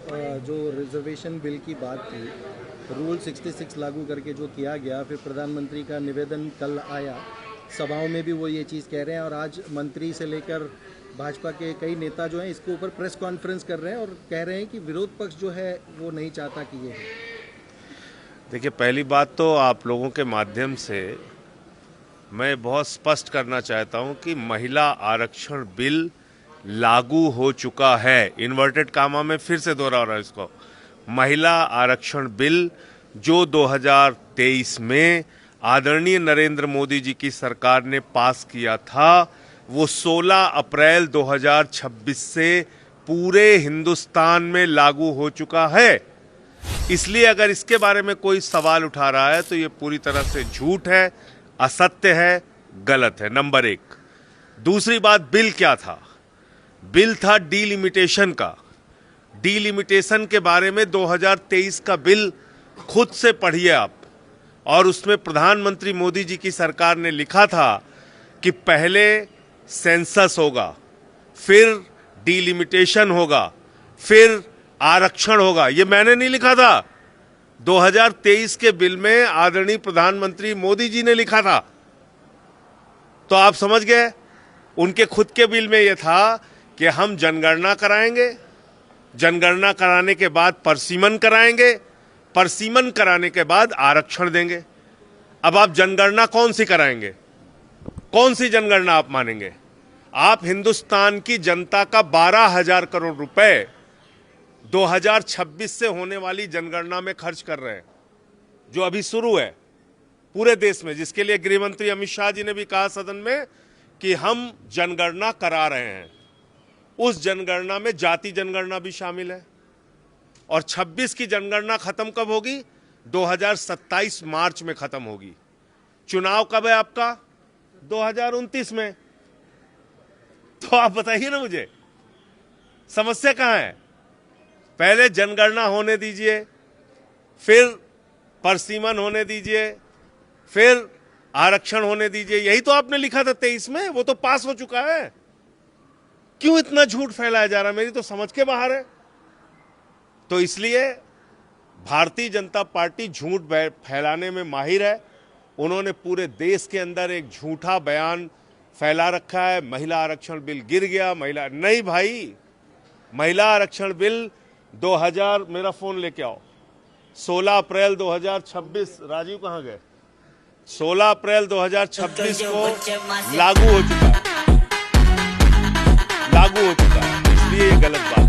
जो reservation bill की बात थी, रूल 66 लागू करके जो किया गया, फिर प्रधानमंत्री का निवेदन कल आया, सभाओं में भी वो ये चीज़ कह रहे हैं और आज मंत्री से लेकर भाजपा के कई नेता जो हैं इसके ऊपर प्रेस कॉन्फ्रेंस कर रहे हैं और कह रहे हैं कि विरोध पक्ष जो है वो नहीं चाहता कि ये है। देखिए, पहली बात तो आप लोगों के माध्यम से मैं बहुत स्पष्ट करना चाहता हूं कि महिला आरक्षण बिल लागू हो चुका है। इन्वर्टेड कामा में फिर से दोहरा रहा है इसको। महिला आरक्षण बिल जो 2023 में आदरणीय नरेंद्र मोदी जी की सरकार ने पास किया था, वो 16 अप्रैल 2026 से पूरे हिंदुस्तान में लागू हो चुका है। इसलिए अगर इसके बारे में कोई सवाल उठा रहा है तो ये पूरी तरह से झूठ है, असत्य है, गलत है। नंबर एक। दूसरी बात, बिल क्या था? बिल था डीलिमिटेशन का। डीलिमिटेशन के बारे में 2023 का बिल खुद से पढ़िए आप, और उसमें प्रधानमंत्री मोदी जी की सरकार ने लिखा था कि पहले सेंसस होगा, फिर डीलिमिटेशन होगा, फिर आरक्षण होगा। ये मैंने नहीं लिखा था, 2023 के बिल में आदरणीय प्रधानमंत्री मोदी जी ने लिखा था। तो आप समझ गए, उनके खुद के बिल में यह था कि हम जनगणना कराएंगे, जनगणना कराने के बाद परसीमन कराएंगे, परसीमन कराने के बाद आरक्षण देंगे। अब आप जनगणना कौन सी कराएंगे? कौन सी जनगणना आप मानेंगे? आप हिंदुस्तान की जनता का 12,000 करोड़ रुपए 2026 से होने वाली जनगणना में खर्च कर रहे हैं, जो अभी शुरू है पूरे देश में, जिसके लिए गृह मंत्री अमित शाह जी ने भी कहा सदन में कि हम जनगणना करा रहे हैं। उस जनगणना में जाति जनगणना भी शामिल है। और 26 की जनगणना खत्म कब होगी? 2027 मार्च में खत्म होगी। चुनाव कब है आपका? 2029 में। तो आप बताइए ना मुझे, समस्या कहां है? पहले जनगणना होने दीजिए, फिर परसीमन होने दीजिए, फिर आरक्षण होने दीजिए। यही तो आपने लिखा था 23 में, वो तो पास हो चुका है। क्यों इतना झूठ फैलाया जा रहा है? मेरी तो समझ के बाहर है। तो इसलिए भारतीय जनता पार्टी झूठ फैलाने में माहिर है। उन्होंने पूरे देश के अंदर एक झूठा बयान फैला रखा है। महिला आरक्षण बिल गिर गया, महिला नहीं भाई, महिला आरक्षण बिल 2000, मेरा फोन लेके आओ, 16 अप्रैल 2026, राजीव कहां गए? 16 अप्रैल 2026 को लागू हो चुका है, लागू हो चुका है। इसलिए ये गलत बात है।